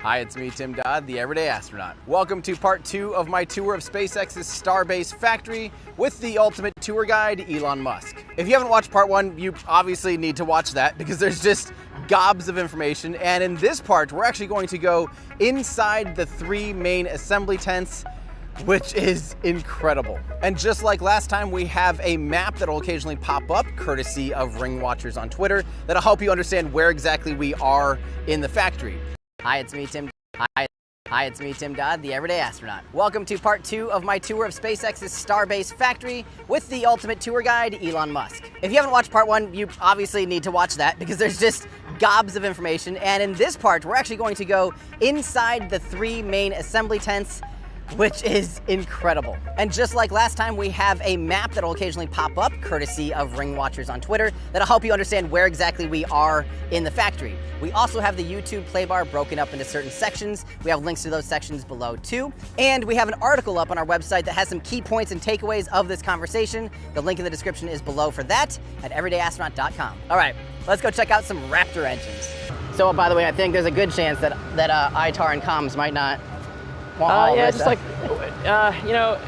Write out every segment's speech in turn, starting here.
Hi, it's me, Tim Dodd, the Everyday Astronaut. Welcome to part 2 of my tour of SpaceX's Starbase factory with the ultimate tour guide, Elon Musk. If you haven't watched part 1, you obviously need to watch that because there's just gobs of information. And in this part, we're actually going to go inside the 3 main assembly tents, which is incredible. And just like last time, we have a map that will occasionally pop up, courtesy of Ring Watchers on Twitter, that'll help you understand where exactly we are in the factory. Hi, it's me, Tim. Hi, it's me, Tim Dodd, the Everyday Astronaut. Welcome to part 2 of my tour of SpaceX's Starbase factory with the ultimate tour guide, Elon Musk. If you haven't watched part 1, you obviously need to watch that because there's just gobs of information. And in this part, we're actually going to go inside the 3 main assembly tents, which is incredible. And just like last time, we have a map that'll occasionally pop up, courtesy of Ring Watchers on Twitter, that'll help you understand where exactly we are in the factory. We also have the YouTube play bar broken up into certain sections. We have links to those sections below too. And we have an article up on our website that has some key points and takeaways of this conversation. The link in the description is below for that at everydayastronaut.com. All right, let's go check out some Raptor engines. So, by the way, I think there's a good chance that ITAR and comms might not yeah, just like, you know,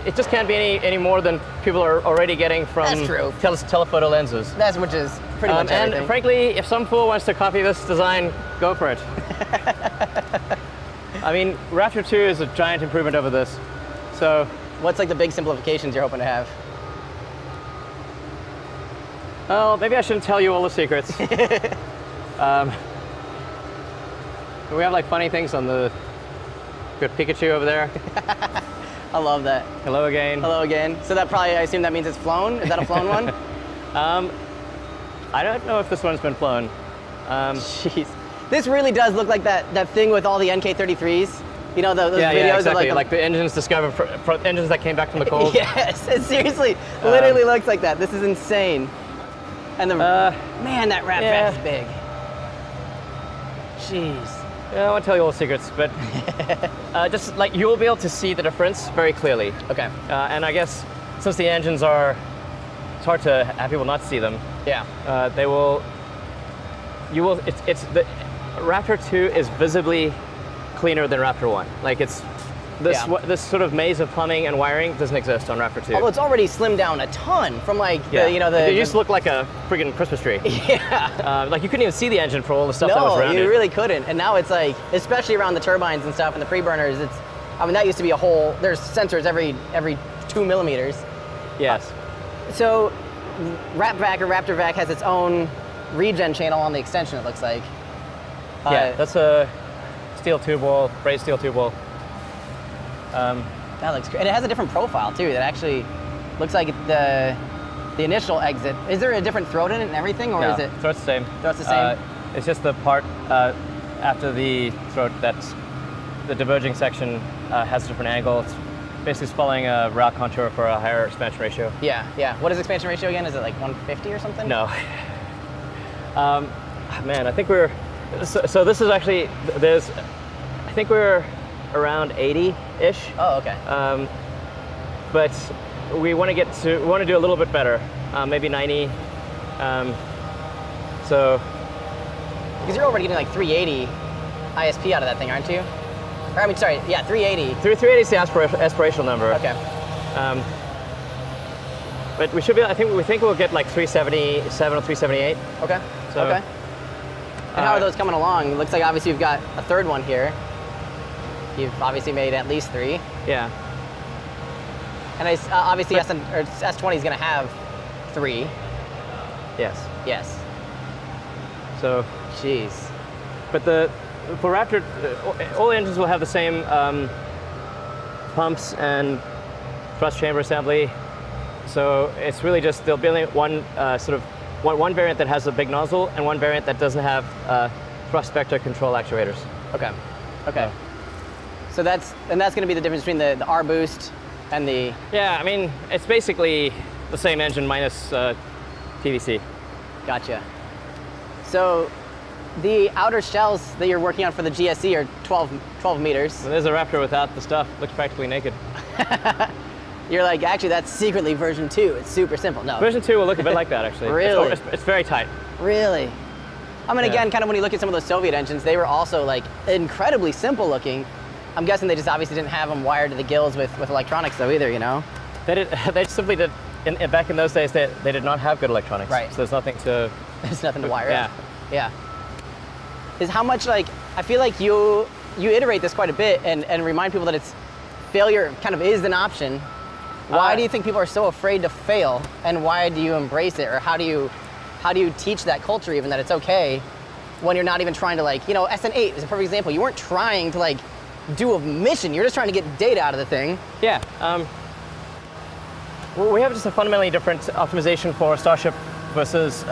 it just can't be any more than people are already getting from telephoto lenses. Which is pretty much everything. And frankly, if some fool wants to copy this design, go for it. I mean, Raptor 2 is a giant improvement over this. So, what's like the big simplifications you're hoping to have? Well, maybe I shouldn't tell you all the secrets. We have like funny things on the. Good Pikachu over there. I love that. Hello again. Hello again. So that probably, I assume that means it's flown? Is that a flown one? I don't know if this one's been flown. Jeez. This really does look like that thing with all the NK-33s. You know, those videos yeah, exactly. of like the engines discovered, engines that came back from the cold. Yes, it seriously literally looks like that. This is insane. And the, man, that rat pack is big. Jeez. Yeah, I won't tell you all the secrets, but just like you'll be able to see the difference very clearly. Okay. And I guess since the engines are, it's hard to have people not see them. Yeah. They will. You will. It's the Raptor 2 is visibly cleaner than Raptor 1. Like it's this sort of maze of plumbing and wiring doesn't exist on Raptor 2. Although it's already slimmed down a ton from like it used to look like a friggin' Christmas tree. Yeah. Like you couldn't even see the engine for all the stuff that was around it. No, you really couldn't. And now it's like, especially around the turbines and stuff and the pre-burners, it's, I mean, that used to be a whole, there's sensors every 2 millimeters. Yes. So RapVac or RaptorVac has its own regen channel on the extension, it looks like. Yeah, that's a steel tube wall, braised steel tube wall. That looks great. And it has a different profile too. That actually looks like the initial exit. Is there a different throat in it and everything, or is it? Throat's the same. Throat's the same? It's just the part after the throat that's the diverging section has a different angle. It's basically following a route contour for a higher expansion ratio. Yeah, yeah. What is expansion ratio again? Is it like 150 or something? No. Man, I think we're, so this is actually, I think we're around 80-ish. Oh, okay. But we want to do a little bit better, maybe 90. So. Because you're already getting like 380 ISP out of that thing, aren't you? Or I mean, sorry, yeah, 380. 380 is the aspirational number. Okay. But we should be. We think we'll get like 377 or 378. Okay. So, okay. And how are those coming along? It looks like obviously you've got a third one here. You've obviously made at least 3. Yeah. And obviously S20 is going to have 3. Yes. Yes. So. Jeez. But for Raptor, all the engines will have the same pumps and thrust chamber assembly. So it's really just there'll be only one one variant that has a big nozzle and one variant that doesn't have thrust vector control actuators. Okay. Okay. So that's going to be the difference between the R boost and the. Yeah, I mean it's basically the same engine minus PVC. Gotcha. So the outer shells that you're working on for the GSE are 12 meters. So there's a Raptor without the stuff. Looks practically naked. You're like, actually, that's secretly version 2. It's super simple. No. Version 2 will look a bit like that, actually. Really? It's very tight. Really? I mean, again, kind of when you look at some of those Soviet engines, they were also like incredibly simple looking. I'm guessing they just obviously didn't have them wired to the gills with electronics though either, you know? They simply did, back in those days, they did not have good electronics. Right. So there's nothing to... There's nothing to wire. Yeah. Yeah. Is how much like, I feel like you iterate this quite a bit and remind people that it's failure kind of is an option. Why do you think people are so afraid to fail, and why do you embrace it, or how do you teach that culture even that it's okay when you're not even trying to like, you know, SN8 is a perfect example. You weren't trying to like do a mission, you're just trying to get data out of the thing. Yeah. We have just a fundamentally different optimization for Starship versus,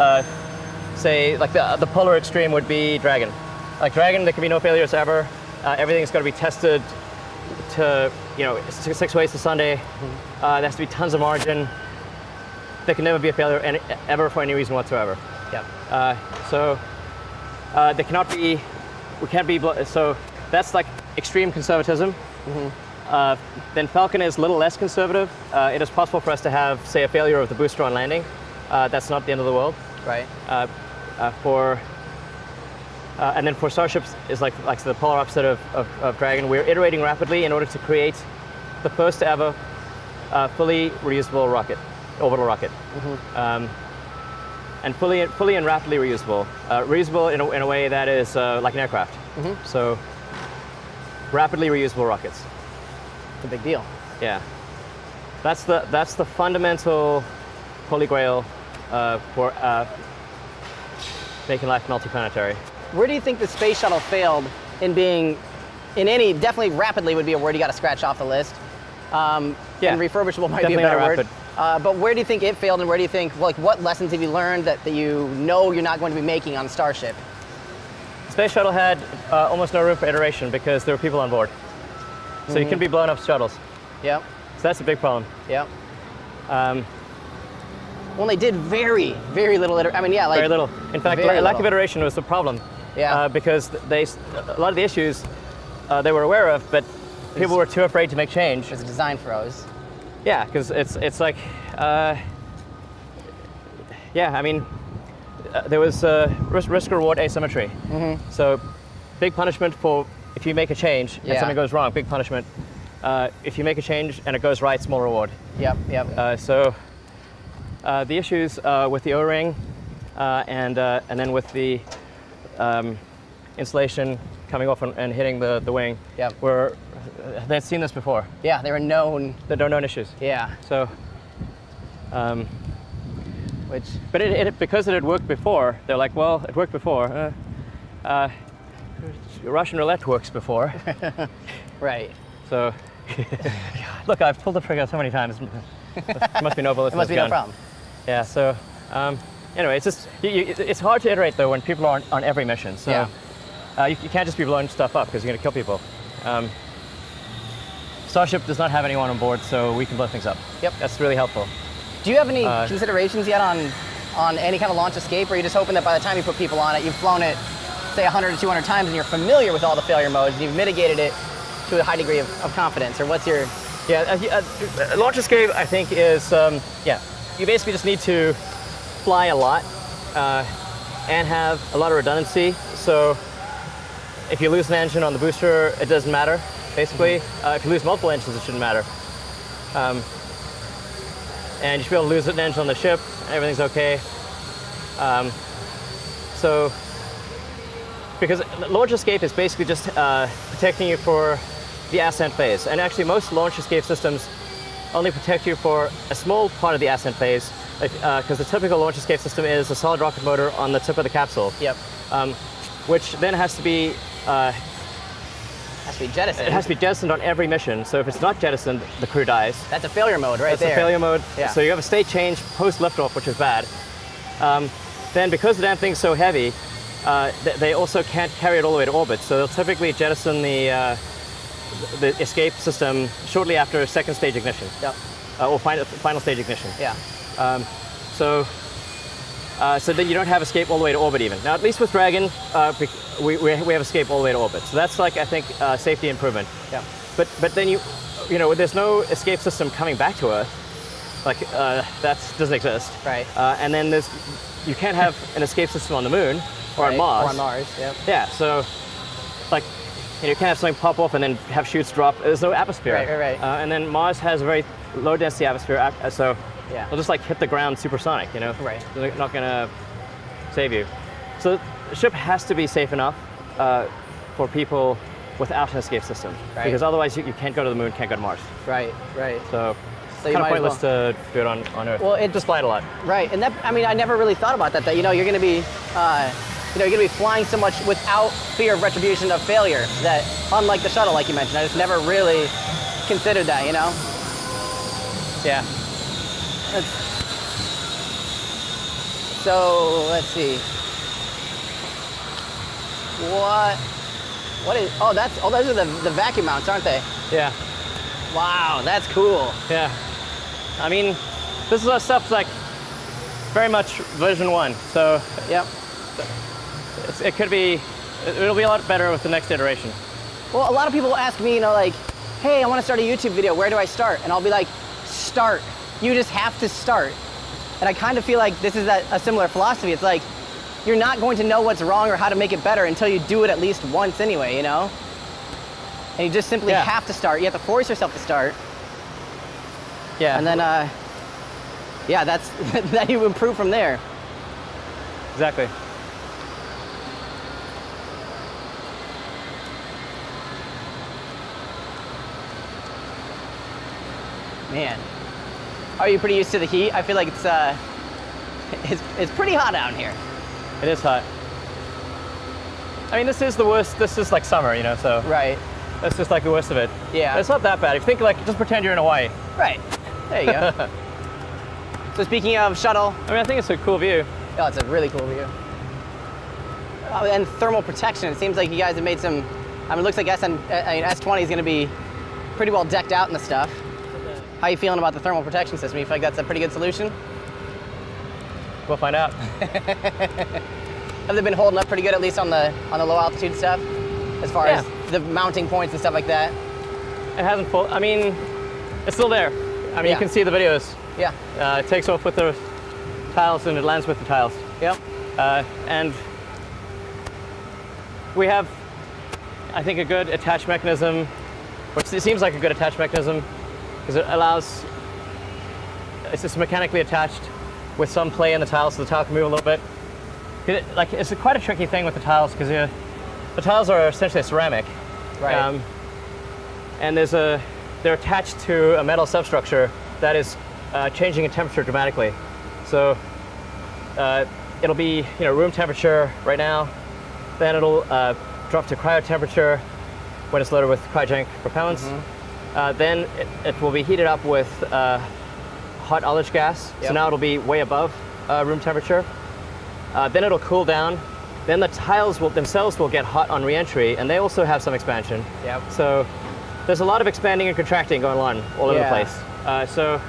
say, like the polar extreme would be Dragon. Like Dragon, there can be no failures ever. Everything's got to be tested to, you know, 6 ways to Sunday. There has to be tons of margin. There can never be a failure ever for any reason whatsoever. Yeah. So there cannot be, we can't be, so that's like extreme conservatism. Then Falcon is a little less conservative. It is possible for us to have, say, a failure of the booster on landing. That's not the end of the world. Right. And then for Starships is like the polar opposite of Dragon. We're iterating rapidly in order to create the first ever fully reusable rocket, orbital rocket. And fully and rapidly reusable. Reusable in a way that is like an aircraft. So rapidly reusable rockets. It's a big deal. Yeah. That's the fundamental holy grail for making life multiplanetary. Where do you think the space shuttle failed in being, definitely rapidly would be a word you got to scratch off the list. And refurbishable might definitely be a better rapid. word. But where do you think it failed, and where do you think, like, what lessons have you learned that you know you're not going to be making on Starship? The space shuttle had almost no room for iteration because there were people on board. So you can be blowing up shuttles. Yep. So that's a big problem. Yep. Well, they did very, very little iteration. I mean, yeah, like very little. In fact, lack of iteration was the problem. Yeah. Because a lot of the issues they were aware of, but people were too afraid to make change. It's design froze. Yeah, because it's like, I mean, there was risk-reward asymmetry. So, big punishment for if you make a change and something goes wrong. Big punishment. If you make a change and it goes right, small reward. Yep. Yep. So, the issues with the O-ring and then with the insulation coming off and hitting the wing were, they'd seen this before. Yeah, they were known. They're known issues. Yeah. So, but because it had worked before, they're like, well, it worked before. Russian roulette works before. Right. So, look, I've pulled the trigger so many times. It must be no bullets. It must be no problem. Yeah. So, anyway, it's just it's hard to iterate though when people are on every mission. So, you can't just be blowing stuff up because you're going to kill people. Starship does not have anyone on board, so we can blow things up. Yep. That's really helpful. Do you have any considerations yet on any kind of launch escape, or are you just hoping that by the time you put people on it, you've flown it, say 100 to 200 times, and you're familiar with all the failure modes, and you've mitigated it to a high degree of confidence, or what's your... Launch escape, I think, is, you basically just need to fly a lot and have a lot of redundancy. So if you lose an engine on the booster, it doesn't matter, basically. If you lose multiple engines, it shouldn't matter. And you should be able to lose an engine on the ship, and everything's okay. Because launch escape is basically just protecting you for the ascent phase. And actually most launch escape systems only protect you for a small part of the ascent phase, because the typical launch escape system is a solid rocket motor on the tip of the capsule. Yep. Which then has to be jettisoned. It has to be jettisoned on every mission. So if it's not jettisoned, the crew dies. That's a failure mode right there. That's a failure mode. Yeah. So you have a state change post liftoff, which is bad. Then because the damn thing's so heavy, they also can't carry it all the way to orbit. So they'll typically jettison the escape system shortly after second stage ignition. Yep. Or final stage ignition. Yeah. So then you don't have escape all the way to orbit even. Now, at least with Dragon, we have escape all the way to orbit. So that's like, I think, safety improvement. Yeah. But then you know, there's no escape system coming back to Earth. Like, that doesn't exist. Right. And then you can't have an escape system on the moon or on Mars. Or on Mars, yep. Yeah, so like you can't have something pop off and then have shoots drop. There's no atmosphere. Right. And then Mars has a very low density atmosphere, so Yeah. they'll just like hit the ground supersonic, Right. They're not gonna save you. So the ship has to be safe enough for people without an escape system. Right. Because otherwise you can't go to the moon, can't go to Mars. Right. So you kind of might as pointless to do it on Earth. Well, it just fly it a lot. Right, and that, I mean, I never really thought about that, you're going to be, you're going to be flying so much without fear of retribution of failure, that unlike the shuttle, like you mentioned, I just never really considered that, Yeah. So, let's see. What is, those are the vacuum mounts, aren't they? Yeah. Wow, that's cool. Yeah. I mean, this is stuff like very much version 1. So Yep. it'll be a lot better with the next iteration. Well, a lot of people ask me, like, hey, I want to start a YouTube video, where do I start? And I'll be like, start. You just have to start. And I kind of feel like this is a similar philosophy. It's like, you're not going to know what's wrong or how to make it better until you do it at least once anyway, And you just simply have to start. You have to force yourself to start. Yeah. And then, that's then you improve from there. Exactly. Man, are you pretty used to the heat? I feel like it's pretty hot out here. It is hot. I mean, this is the worst. This is like summer, so. Right. That's just like the worst of it. Yeah. But it's not that bad. If you think just pretend you're in Hawaii. Right. There you go. So speaking of shuttle. I mean, I think it's a cool view. Oh, it's a really cool view. Oh, and thermal protection. It seems like you guys have made some, it looks like S20 is going to be pretty well decked out in the stuff. How are you feeling about the thermal protection system? You feel like that's a pretty good solution? We'll find out. Have they been holding up pretty good, at least on the low altitude stuff? As far as the mounting points and stuff like that? It hasn't full. I mean, it's still there. I mean, you can see the videos. Yeah. It takes off with the tiles and it lands with the tiles. Yep. And we have, I think, a good attach mechanism, which it seems like a good attach mechanism, because it allows, it's just mechanically attached with some play in the tiles, so the tile can move a little bit. It's quite a tricky thing with the tiles, because the tiles are essentially a ceramic. Right. And they're attached to a metal substructure that is changing in temperature dramatically. So it'll be room temperature right now, then it'll drop to cryo temperature when it's loaded with cryogenic propellants. Mm-hmm. Then it will be heated up with hot ullage gas. Yep. So now it'll be way above room temperature. Then it'll cool down. Then the tiles themselves will get hot on re-entry, and they also have some expansion. Yep. So there's a lot of expanding and contracting going on all over the place. So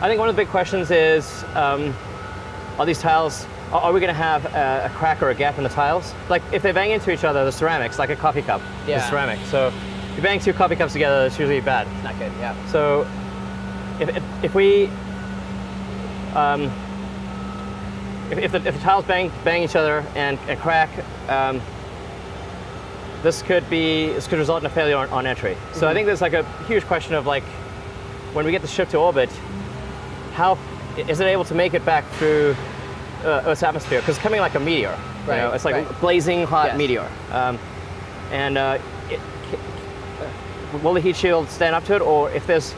I think one of the big questions is, are these tiles, are we going to have a crack or a gap in the tiles? Like if they bang into each other, the ceramics, like a coffee cup is ceramic. So if you bang 2 coffee cups together, it's usually bad. It's not good, yeah. So if the tiles bang each other and crack, this could result in a failure on entry. So Mm-hmm. I think there's like a huge question of like, when we get the ship to orbit, how is it able to make it back through Earth's atmosphere? Because it's coming like a meteor. Right. It's like a blazing hot meteor. Will the heat shield stand up to it, or if there's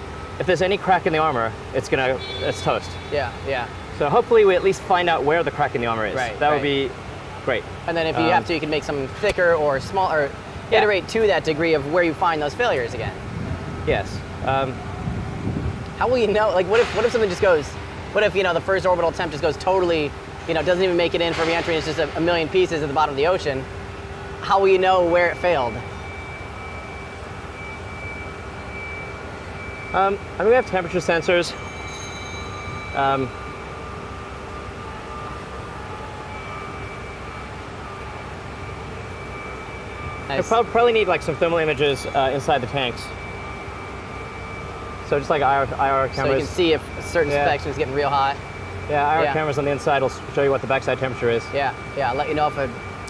any crack in the armor, it's toast. Yeah. So hopefully we at least find out where the crack in the armor is. Right, that would be great. And then if you have to, you can make some thicker or smaller, iterate to that degree of where you find those failures again. Yes. How will you know? Like, what if something just goes? What if the first orbital attempt just goes totally, doesn't even make it in for re-entry? It's just a million pieces at the bottom of the ocean. How will you know where it failed? I mean, we have temperature sensors. Nice. We'll probably need like some thermal images inside the tanks. So just like IR cameras. So you can see if a certain section is getting real hot. Yeah, IR cameras on the inside will show you what the backside temperature is. Yeah. Let you know if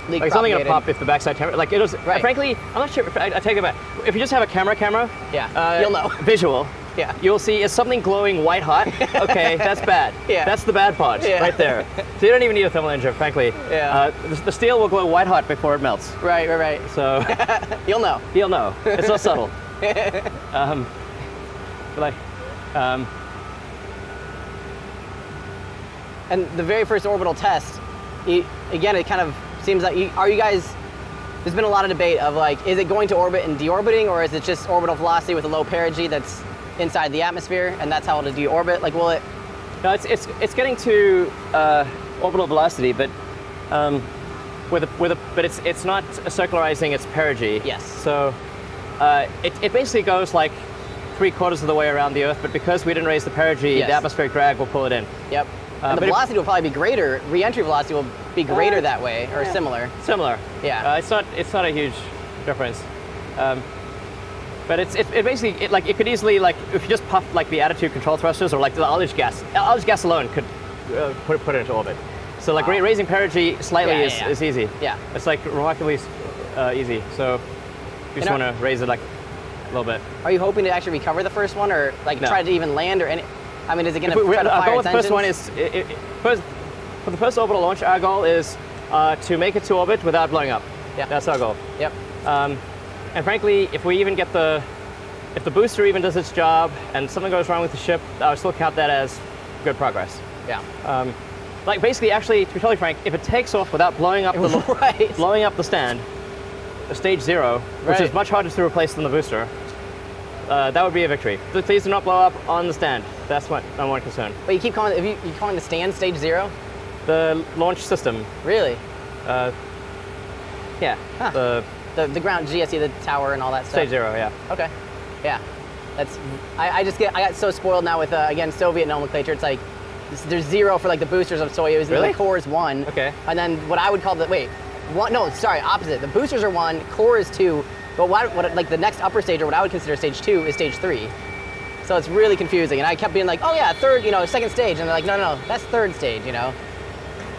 Leak Like, it's only going to propagated. pop if the backside camera, like it was, Right. frankly, I'm not sure, I take it back. If you just have a camera, Yeah, you'll know. Visual, Yeah. you'll see, is something glowing white hot? Okay, that's bad. Yeah. That's the bad part, Yeah. right there. So you don't even need a thermal imager, frankly. Yeah. The steel will glow white hot before it melts. Right. So You'll know. you'll know. It's so subtle. And the very first orbital test, again, it kind of seems like, are you guys, there's been a lot of debate of like, is it going to orbit and deorbiting, or is it just orbital velocity with a low perigee that's inside the atmosphere, and that's how it'll deorbit? Like, will it? No, it's getting to orbital velocity, but but it's not circularizing its perigee. Yes. So it basically goes like 3/4 of the way around the Earth, but because we didn't raise the perigee, Yes. the atmospheric drag will pull it in. Yep. And the but if- velocity will probably be greater. Re-entry velocity will be greater that way, or similar. Similar. Yeah. It's not a huge difference. But it basically, it could easily, like, if you just puff like the attitude control thrusters or like the ullage gas alone could put it into orbit. So like Wow. raising perigee slightly Yeah. is easy. Yeah. It's like remarkably easy. So you just And want to raise it like a little bit. Are you hoping to actually recover the first one, or like No. try to even land, or any? I mean, is it going If to try to our fire goal its with the first one engines? is, first, for the first orbital launch, our goal is to make it to orbit without blowing up. Yeah. That's our goal. Yep. And frankly, if the booster even does its job and something goes wrong with the ship, I would still count that as good progress. Yeah. Like basically, actually, to be totally frank, if it takes off without blowing up the Right. blowing up the stand, stage 0, which Right. is much harder to replace than the booster, that would be a victory. Please do not blow up on the stand. That's my number one concern. But you keep calling you calling the stand stage 0? The launch system, Really? yeah, Huh. the The ground GSE, the tower, and all that stuff. stage 0, yeah. Okay. Yeah. That's. I got so spoiled now with again Soviet nomenclature. It's like there's 0 for like the boosters of Soyuz, and Really? the core is 1. Okay. And then what I would call opposite. The boosters are 1, core is 2. But what like the next upper stage, or what I would consider stage 2, is stage 3. So it's really confusing. And I kept being like, oh yeah, third, second stage, and they're like, no, that's third stage, So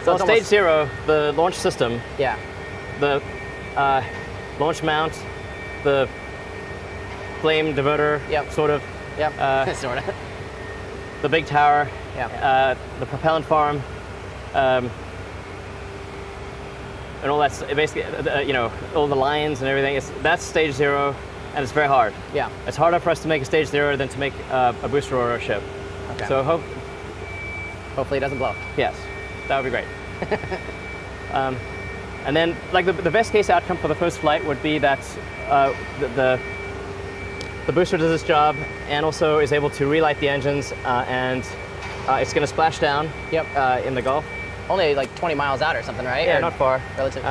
Well, it's stage almost, 0, the launch system, yeah. the launch mount, the flame diverter, Yep. sort of, Yep. Sort of. the big tower, Yeah. the propellant farm, and all that's basically, all the lines and everything. That's stage 0, and it's very hard. Yeah. It's harder for us to make a stage 0 than to make a booster or a ship. Okay. So Hopefully it doesn't blow. yes, that would be great. And then, like the best case outcome for the first flight would be that the booster does its job and also is able to relight the engines, and it's going to splash down. Yep. In the Gulf. Only like 20 miles out or something, right? Yeah, Or not far. Relative.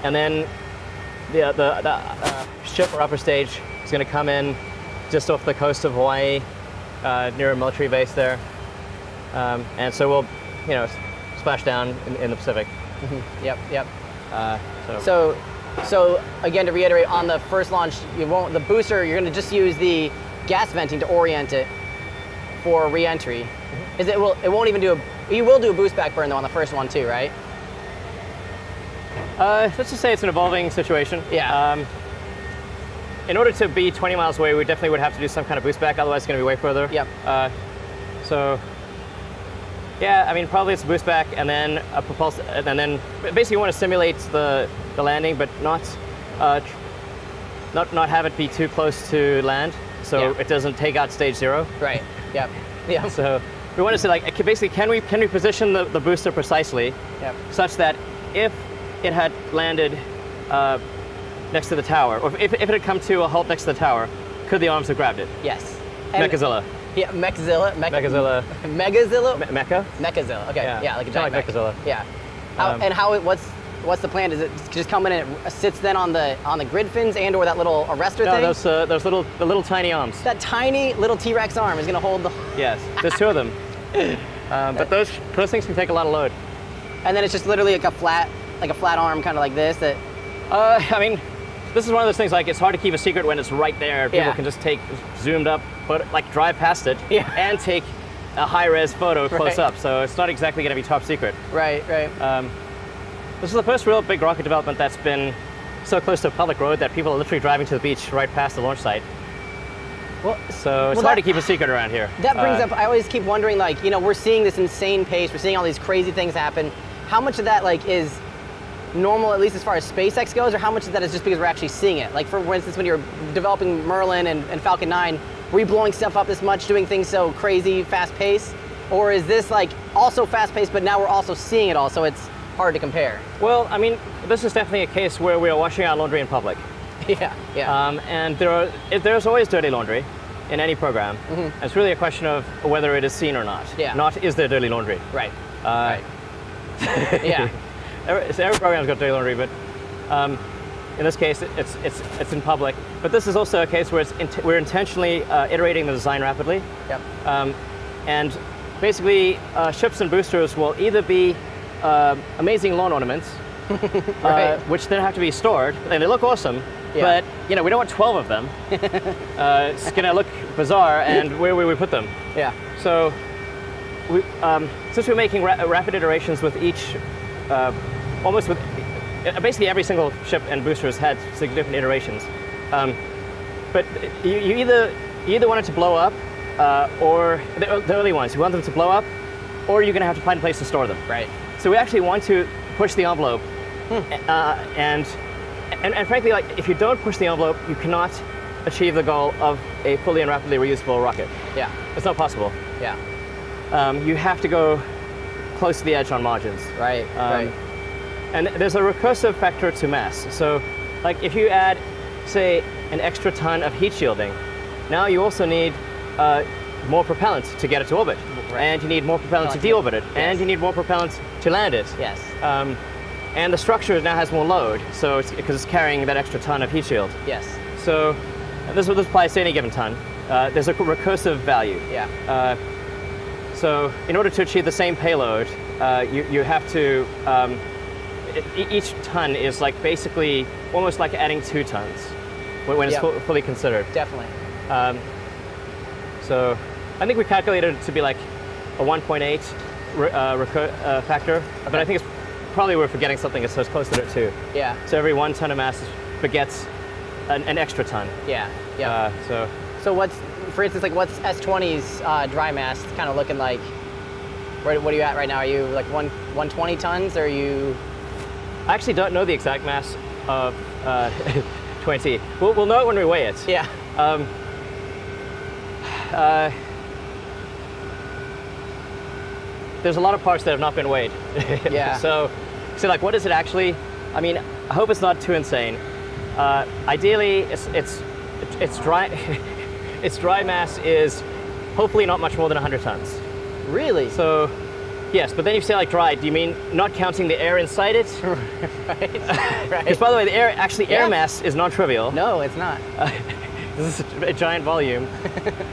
And then the ship or upper stage is going to come in just off the coast of Hawaii, near a military base there, and so we'll, splash down in the Pacific. Yep. So So again, to reiterate, on the first launch, the booster, you're going to just use the gas venting to orient it for re-entry. It won't even do you will do a boost back burn though on the first one too, right? let's just say it's an evolving situation. Yeah. In order to be 20 miles away, we definitely would have to do some kind of boost back, otherwise it's going to be way further. Yep. So, yeah, I mean, probably it's a boost back, and then a propulse, and then basically you want to simulate the landing, but not have it be too close to land, so Yeah. it doesn't take out stage 0. Right. Yep. Yep. So we want to say, like, basically, can we position the booster precisely, Yep. such that if it had landed next to the tower, or if it had come to a halt next to the tower, could the arms have grabbed it? Yes. And- Mechazilla. Yeah. Mechazilla. Mechazilla. Megazilla. Mecha? Mechazilla. Okay. Yeah. Like a Kinda giant like mech. Mechazilla. Yeah. What's the plan? Does it just come in and it sits then on the grid fins and or that little arrestor No, thing? those little tiny arms. That tiny little T-Rex arm is going to hold the. Yes, there's 2 of them. But those things can take a lot of load. And then it's just literally like a flat arm, kind of like this. That. I mean, this is one of those things, like, it's hard to keep a secret when it's right there. People Yeah. can just take zoomed up, drive past it, Yeah. and take a high-res photo close Right. up. So it's not exactly going to be top secret. Right. This is the first real big rocket development that's been so close to a public road that people are literally driving to the beach right past the launch site. Well, so it's hard to keep a secret around here. That brings up, I always keep wondering, like, you know, we're seeing this insane pace, we're seeing all these crazy things happen. How much of that, like, is normal, at least as far as SpaceX goes, or how much of that is just because we're actually seeing it? Like, for instance, when you're developing Merlin and Falcon 9, were you blowing stuff up this much, doing things so crazy, fast-paced? Or is this, like, also fast-paced, but now we're also seeing it all, so it's hard to compare? Well, I mean, this is definitely a case where we are washing our laundry in public. Yeah. And there's always dirty laundry in any program. Mm-hmm. It's really a question of whether it is seen or not. Yeah. Not is there dirty laundry. Right. Right. Yeah. Every program's got dirty laundry, but in this case, it's in public. But this is also a case where we're intentionally iterating the design rapidly. Yep. And basically, ships and boosters will either be amazing lawn ornaments, right. which then have to be stored, and they look awesome. Yeah. But we don't want 12 of them. It's going to look bizarre, and where will we put them? Yeah. So, since we're making rapid iterations with each, almost with basically every single ship and booster has had significant iterations. But you either want it to blow up, or the early ones, you want them to blow up, or you're going to have to find a place to store them. Right. So we actually want to push the envelope, and frankly, like, if you don't push the envelope, you cannot achieve the goal of a fully and rapidly reusable rocket. Yeah. It's not possible. Yeah. You have to go close to the edge on margins. Right. Right. And there's a recursive factor to mass. So, like, if you add, say, an extra ton of heat shielding, now you also need more propellant to get it to orbit. Right. And you need more propellant to deorbit it. Yes. And you need more propellant to land it. Yes. And the structure now has more load, so because it's carrying that extra ton of heat shield. Yes. So this applies to any given ton. There's a recursive value. Yeah. So in order to achieve the same payload, you have to, each ton is like basically almost like adding 2 tons when it's fully considered. Definitely. So I think we calculated it to be like a 1.8 factor, okay. But I think it's probably we're forgetting something so it's closer to 2. Yeah. So every 1 ton of mass begets an extra ton. Yeah. Yeah. So what's, for instance, like what's S20's dry mass kind of looking like? What are you at right now? Are you like 120 tons, or are you? I actually don't know the exact mass of 20. We'll know it when we weigh it. Yeah. There's a lot of parts that have not been weighed. Yeah. So like, what is it actually? I mean, I hope it's not too insane. Ideally, it's dry. Its dry mass is hopefully not much more than 100 tons. Really? So, yes, but then you say like dry, do you mean not counting the air inside it? Right. Because by the way, the air mass is non-trivial. No, it's not. This is a giant volume.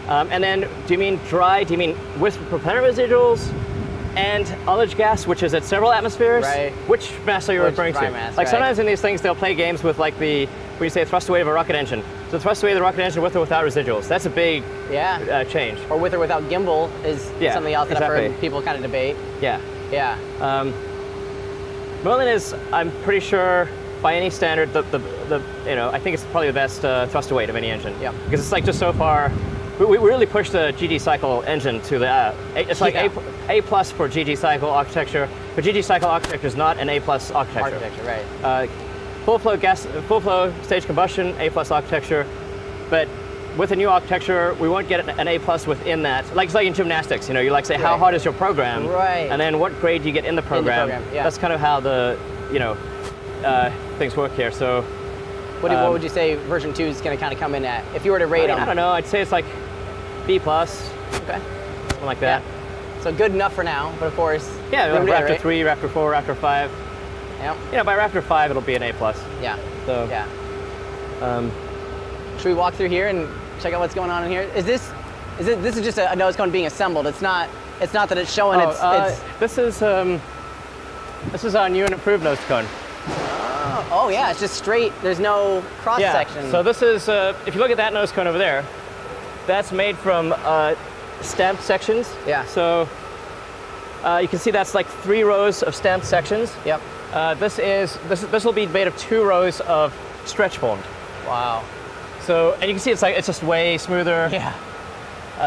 And then, do you mean dry? Do you mean with propellant residuals and ullage gas, which is at several atmospheres? Right. Which mass are you referring to? Mass, like sometimes in these things, they'll play games with like when you say thrust away of a rocket engine. So thrust away the rocket engine with or without residuals. That's a big change. Or with or without gimbal is something else that I've heard people kind of debate. Yeah. Yeah. Merlin is, I'm pretty sure, by any standard, I think it's probably the best thrust away of any engine. Yeah. Because it's like just so far, we really pushed the GG cycle engine to the, it's like A plus for GG cycle architecture, but GG cycle architecture is not an A plus architecture. Right. Full flow stage combustion, A plus architecture, but with a new architecture, we won't get an A plus within that. Like it's like in gymnastics, you like say how hard is your program, right? And then what grade do you get in the program? Yeah. That's kind of how the things work here. So, what would you say version 2 is going to kind of come in at if you were to rate them? I don't know. I'd say it's like B plus. Okay. Something like that. Yeah. So good enough for now, but of course. Yeah, Raptor 3, Raptor 4, Raptor 5. Yep. By Raptor 5, it'll be an A plus. Yeah. So. Yeah. Should we walk through here and check out what's going on in here? This is just a nose cone being assembled. It's not that it's showing This is our new and improved nose cone. Oh yeah, it's just straight. There's no cross section. So this is if you look at that nose cone over there, that's made from stamped sections. Yeah. So you can see that's like 3 rows of stamped sections. Yep. This will be made of 2 rows of stretch formed. Wow. So, and you can see it's just way smoother. Yeah.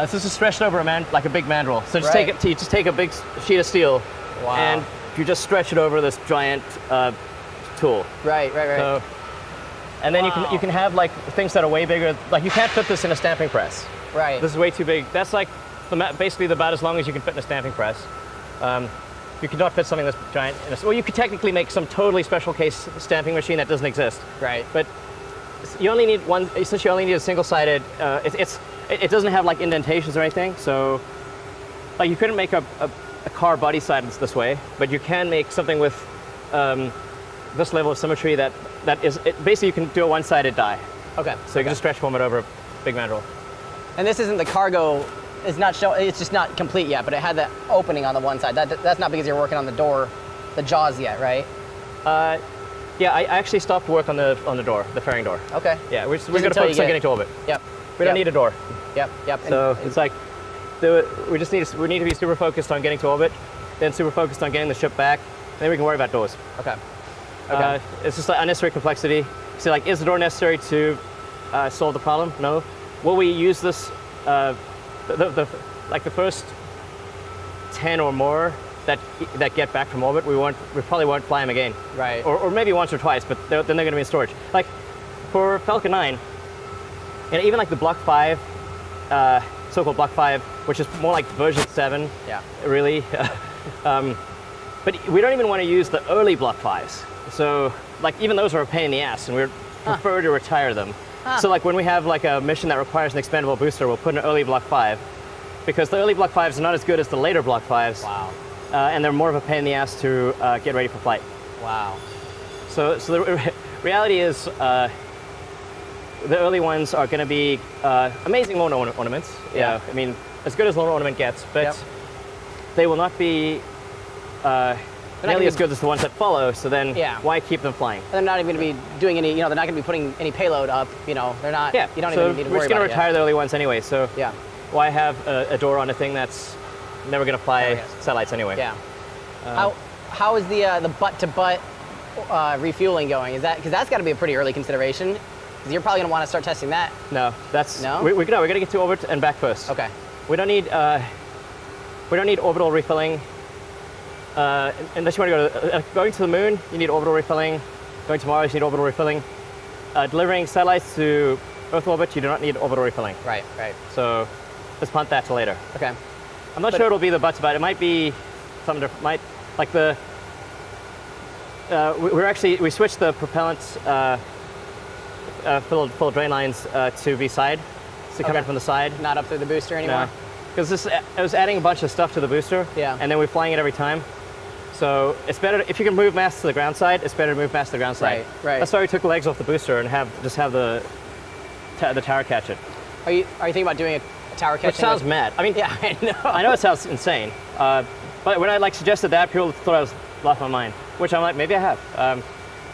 So this is stretched over a big mandrel. So just Right. you just take a big sheet of steel, Wow. and you just stretch it over this giant tool. Right. So, and then Wow. you can have like things that are way bigger. Like you can't fit this in a stamping press. Right. This is way too big. That's like basically about as long as you can fit in a stamping press. You cannot fit something this giant in a, well, you could technically make some totally special case stamping machine that doesn't exist. Right. But you only need one, since you only need a single-sided, it doesn't have like indentations or anything, so like you couldn't make a car body side this way, but you can make something with this level of symmetry that is, basically you can do a one-sided die. Okay. So you can just stretch form it over a big mandrel. And this isn't the cargo, it's just not complete yet, but it had that opening on the one side. That's not because you're working on the jaws yet, right? Yeah, I actually stopped work on the door, the fairing door. Okay. Yeah, we're going to focus on getting to orbit. Yep. We don't need a door. Yep. So it's like, we need to be super focused on getting to orbit, then super focused on getting the ship back, then we can worry about doors. Okay. It's just like unnecessary complexity. So like, is the door necessary to solve the problem? No. Will we use this, like the first 10 or more that get back from orbit, we probably won't fly them again. Right. Or maybe once or twice, but then they're going to be in storage. Like for Falcon 9, and even like the Block 5, so-called Block 5, which is more like version 7, Yeah. really. But we don't even want to use the early Block 5s. So like even those are a pain in the ass, and we prefer to retire them. So like when we have like a mission that requires an expandable booster, we'll put an early Block 5, because the early Block 5s are not as good as the later Block 5s. Wow. And they're more of a pain in the ass to get ready for flight. Wow. So the reality is the early ones are going to be amazing lunar ornaments. Yeah. I mean, as good as lunar ornament gets, but Yep. they will not be nearly as good as the ones that follow. So then, Yeah. why keep them flying? And they're not even going to be doing any, they're not going to be putting any payload up, they're not, Yeah. you don't so even need to we're worry just going about to it retire the early ones anyway. So Yeah. why have a door on a thing that's never going to fly Never is. satellites anyway? Yeah. How is the butt-to-butt refueling going? Is that, because that's got to be a pretty early consideration, because you're probably going to want to start testing that. No, that's No? We're going to get to orbit and back first. Okay. We don't need orbital refilling. Unless you want to go going to the moon, you need orbital refilling. Going to Mars, you need orbital refilling. Delivering satellites to Earth orbit, you do not need orbital refilling. Right. So let's punt that to later. Okay. I'm not sure it'll be the butt to butt. It might be something different. Might like the. We switched the propellants full drain lines to be side, to come in from the side. Not up through the booster anymore? Because it was adding a bunch of stuff to the booster. Yeah. And then we're flying it every time. So it's better if you can move mass to the ground side. It's better to move mass to the ground side. Right. That's why we took the legs off the booster and have the tower catch it. Are you thinking about doing a tower catching? Which sounds mad. I mean, Yeah, I know. I know it sounds insane. But when I suggested that, people thought I was lost my mind. Which I'm like, maybe I have.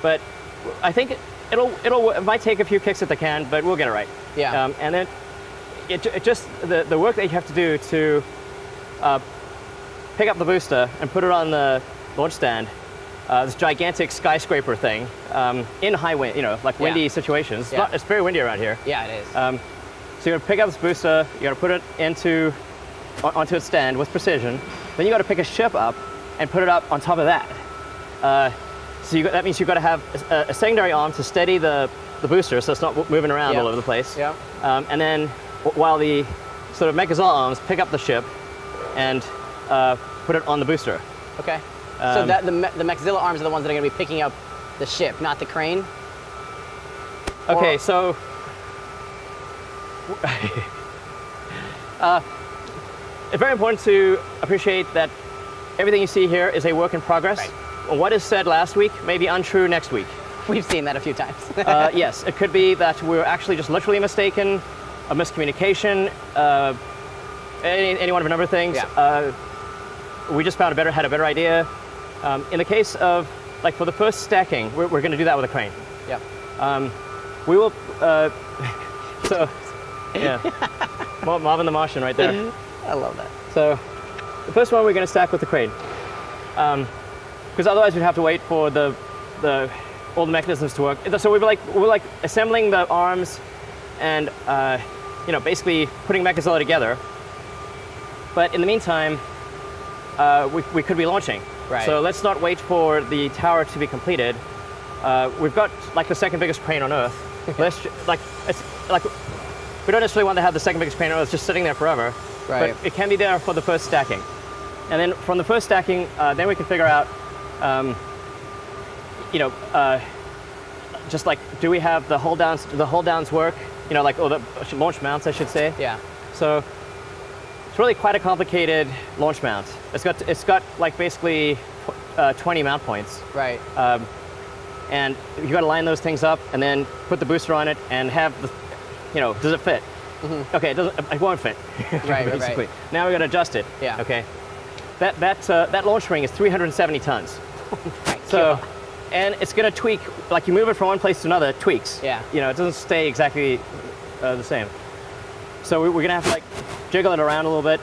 But I think it might take a few kicks at the can, but we'll get it right. Yeah. And then it just the work that you have to do to pick up the booster and put it on the launch stand, this gigantic skyscraper thing, in high wind, windy situations. Yeah. It's very windy around here. Yeah, it is. So you're gonna pick up this booster, you gotta put it onto its stand with precision. Then you gotta pick a ship up and put it up on top of that. So that means you've got to have a secondary arm to steady the booster, so it's not moving around all over the place. Yeah. And then while the sort of Mechazal arms pick up the ship and put it on the booster. Okay. So that the Mechazilla arms are the ones that are going to be picking up the ship, not the crane? Okay, so it's very important to appreciate that everything you see here is a work in progress. Right. What is said last week may be untrue next week. We've seen that a few times. Yes, it could be that we were actually just literally mistaken, a miscommunication, any one of a number of things. Yeah. We just had a better idea. In the case of, for the first stacking, we're going to do that with a crane. Yeah. We will, so, yeah, Marvin the Martian right there. I love that. So, the first one we're going to stack with the crane. because otherwise we'd have to wait for all the mechanisms to work. So we're like assembling the arms and basically putting Mechazilla together. But in the meantime, we could be launching. Right. So let's not wait for the tower to be completed. We've got like the second biggest crane on Earth. We don't necessarily want to have the second biggest crane on Earth just sitting there forever. Right. But it can be there for the first stacking. And then from the first stacking, then we can figure out, just like, do we have the hold downs work? Or the launch mounts, I should say. Yeah. So it's really quite a complicated launch mount. It's got like basically 20 mount points. Right. And you got to line those things up and then put the booster on it and have the, does it fit? Mm-hmm. Okay, it won't fit. Right, basically. right. Now we got to adjust it. Yeah. Okay. That launch ring is 370 tons. Right. So, and it's going to tweak, like you move it from one place to another, it tweaks. Yeah. It doesn't stay exactly the same. So we're going to have to like jiggle it around a little bit,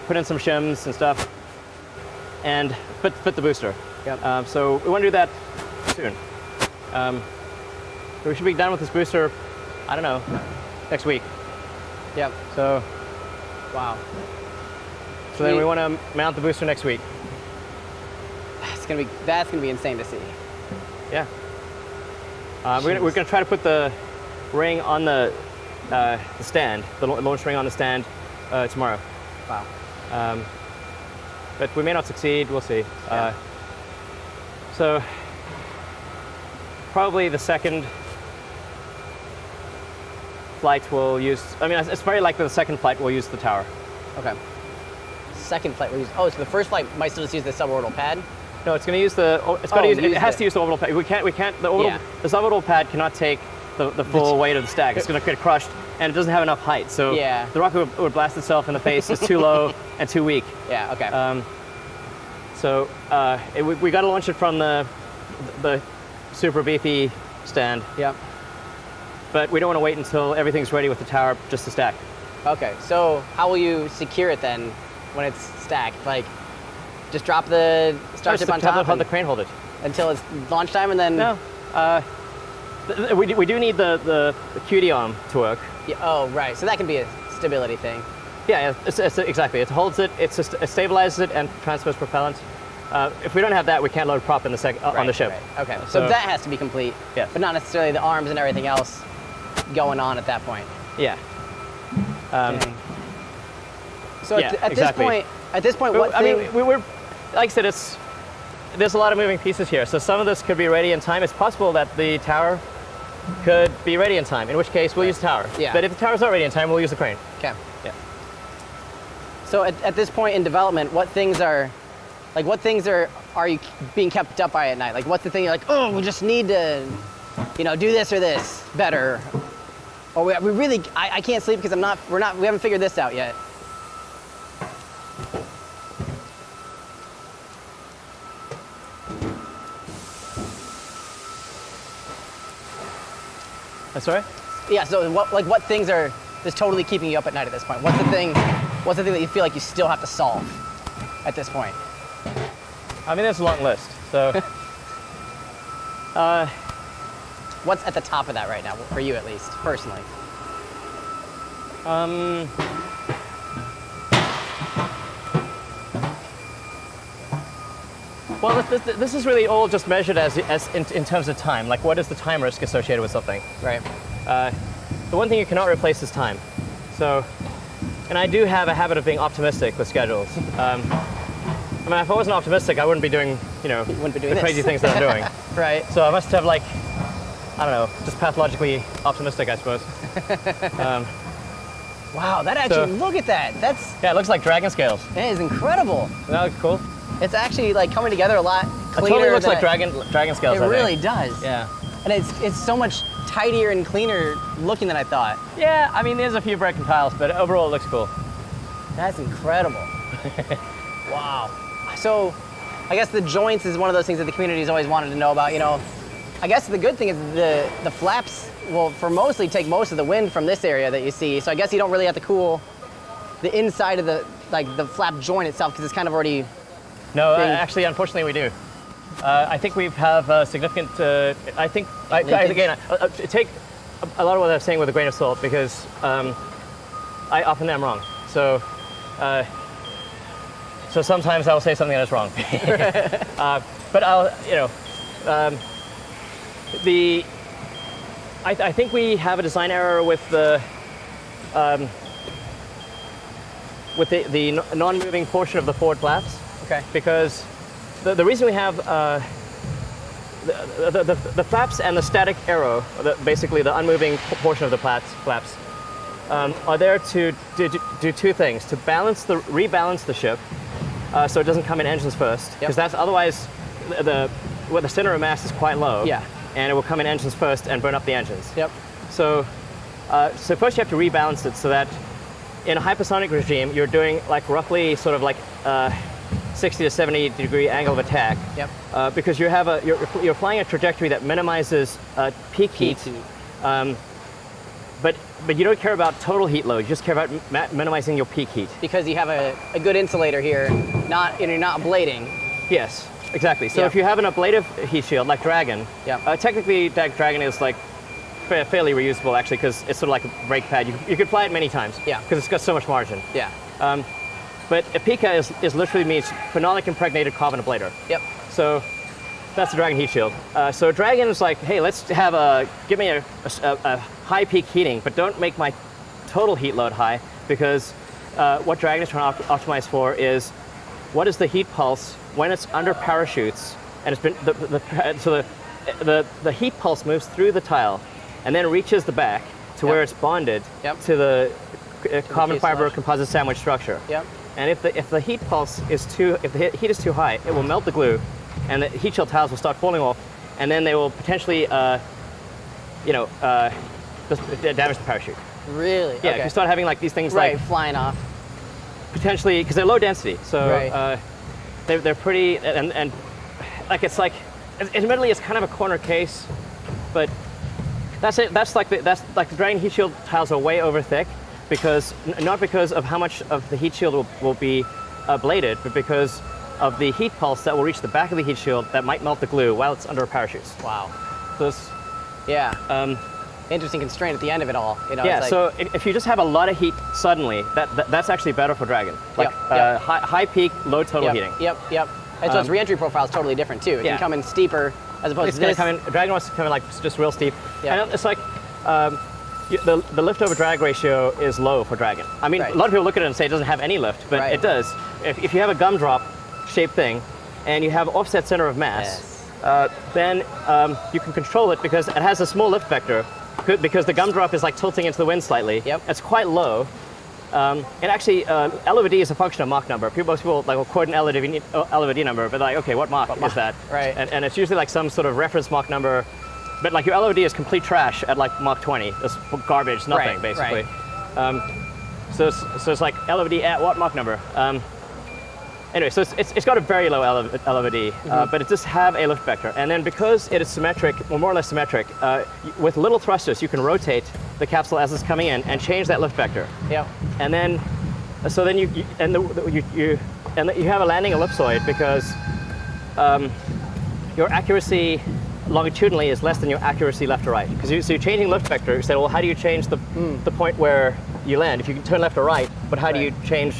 put in some shims and stuff, and fit the booster. Yep. So we want to do that soon. We should be done with this booster, I don't know, next week. Yep. So, wow. So then we want to mount the booster next week. That's gonna be insane to see. Yeah. We're gonna try to put the ring on the stand, the launch ring on the stand tomorrow. Wow. But we may not succeed. We'll see. Yeah. So probably the second flight will use. I mean, it's very likely the second flight will use the tower. Okay. Second flight will use. Oh, so the first flight might still just use the suborbital pad. No, it's going to use the. It's got to use. It has to use the orbital pad. We can't. The orbital. Yeah. The suborbital pad cannot take the full weight of the stack. It's going to get crushed, and it doesn't have enough height. So Yeah. the rocket would blast itself in the face. It's too low and too weak. Yeah. Okay. We got to launch it from the super beefy stand. Yep. But we don't want to wait until everything's ready with the tower just to stack. Okay. So how will you secure it then when it's stacked? Like, just drop the Starship on top Have the crane hold it until it's launch time, and then. No. We do need the QD arm to work. Yeah, oh, right. So that can be a stability thing. Yeah, it's exactly. It holds it. It stabilizes it and transfers propellant. If we don't have that, we can't load prop in on the ship. Right. Okay. So that has to be complete. Yes. But not necessarily the arms and everything else going on at that point. Yeah. So yeah, at exactly. this point, what I thing? mean, we're like I said, there's a lot of moving pieces here. So some of this could be ready in time. It's possible that the tower could be ready in time, in which case we'll use the tower. Yeah. But if the tower's not ready in time, we'll use the crane. Okay. Yeah. So at this point in development, what things are you being kept up by at night? Like, what's the thing you're like, oh, we just need to, do this or this better, or we really, I can't sleep because we haven't figured this out yet. Sorry? Yeah. So what things are just totally keeping you up at night at this point? What's the thing that you feel like you still have to solve at this point? I mean, there's a long list. So, what's at the top of that right now for you, at least personally? Well, this is really all just measured as in terms of time. Like, what is the time risk associated with something? Right. The one thing you cannot replace is time. So, and I do have a habit of being optimistic with schedules. I mean, if I wasn't optimistic, I wouldn't be doing, the crazy things that I'm doing. Right. So I must have I don't know, just pathologically optimistic, I suppose. Wow, that actually, look at that. Yeah, it looks like dragon scales. That is incredible. Doesn't that look cool? It's actually coming together a lot cleaner. It totally looks like dragon scales. It really does. Yeah. And it's so much tidier and cleaner looking than I thought. Yeah, I mean, there's a few broken tiles, but overall it looks cool. That's incredible. Wow. So, I guess the joints is one of those things that the community's always wanted to know about. I guess the good thing is the flaps will mostly take most of the wind from this area that you see. So I guess you don't really have to cool the inside of the flap joint itself because it's kind of already. No, actually, unfortunately, we do. I think we have significant. I think again, take a lot of what I'm saying with a grain of salt because I often am wrong. So sometimes I'll say something that is wrong. But I think we have a design error with the non-moving portion of the forward flaps. Okay. Because the reason we have the flaps and the static arrow, basically the unmoving portion of the flaps, are there to do two things: to rebalance the ship, so it doesn't come in engines first, because that's otherwise the center of mass is quite low. Yeah. And it will come in engines first and burn up the engines. Yep. So first you have to rebalance it so that in a hypersonic regime you're doing like roughly sort of like 60 to 70 degree angle of attack. Yep. Because you're flying a trajectory that minimizes peak heat. But you don't care about total heat load. You just care about minimizing your peak heat. Because you have a good insulator here, you're not ablating. Yes, exactly. So if you have an ablative heat shield like Dragon, technically Dragon is like fairly reusable actually because it's sort of like a brake pad. You could fly it many times. Yeah. Because it's got so much margin. Yeah. But a pica is literally means phenolic impregnated carbon ablator. Yep. So that's the Dragon heat shield. So Dragon is like, hey, let's have give me a high peak heating, but don't make my total heat load high because what Dragon is trying to optimize for is what is the heat pulse when it's under parachutes, and it's been the heat pulse moves through the tile and then reaches the back to where it's bonded to the carbon fiber composite sandwich structure. Yep. And if the heat pulse is if the heat is too high, it will melt the glue, and the heat shield tiles will start falling off, and then they will potentially, damage the parachute. Really? Yeah. Okay. If you start having like these things like flying off. Potentially, because they're low density, so they're pretty and like it's like, admittedly, it's kind of a corner case, but that's it. That's like the Dragon heat shield tiles are way over thick. Because not because of how much of the heat shield will be ablated, but because of the heat pulse that will reach the back of the heat shield that might melt the glue while it's under parachutes. Wow. So interesting constraint at the end of it all. So if you just have a lot of heat suddenly, that's actually better for Dragon. Like high peak, low total heating. Yep. And so its re-entry profile is totally different too. It can come in steeper as opposed to this. Dragon wants to come in like just real steep. Yeah. And it's like. The lift over drag ratio is low for Dragon. I mean, a lot of people look at it and say it doesn't have any lift, but it does. If you have a gumdrop shaped thing and you have offset center of mass, then you can control it because it has a small lift vector because the gumdrop is like tilting into the wind slightly. Yep. It's quite low. And actually, L over D is a function of Mach number. Most people like will quote an L over D number, but like, okay, what Mach is that? Right. And it's usually like some sort of reference Mach number. But like your LOD is complete trash at like Mach 20. It's garbage, nothing basically. So it's like LOD at what Mach number? Anyway, so it's got a very low LOD, but it does have a lift vector. And then because it is symmetric, or more or less symmetric, with little thrusters, you can rotate the capsule as it's coming in and change that lift vector. Yeah. And then, so then you have a landing ellipsoid because your accuracy longitudinally is less than your accuracy left or right. Because you're changing lift vector. You say, well, how do you change the point where you land? If you can turn left or right, but how do you change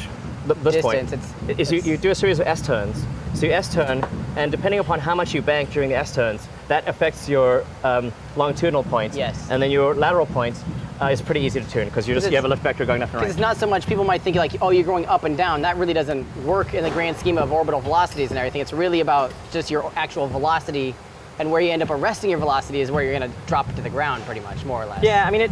this distance, point? You do a series of S-turns. So you S-turn, and depending upon how much you bank during the S-turns, that affects your longitudinal points. Yes. And then your lateral points is pretty easy to tune because you have a lift vector going left and right. It's not so much, people might think like, oh, you're going up and down. That really doesn't work in the grand scheme of orbital velocities and everything. It's really about just your actual velocity. And where you end up arresting your velocity is where you're going to drop it to the ground, pretty much, more or less. Yeah, I mean,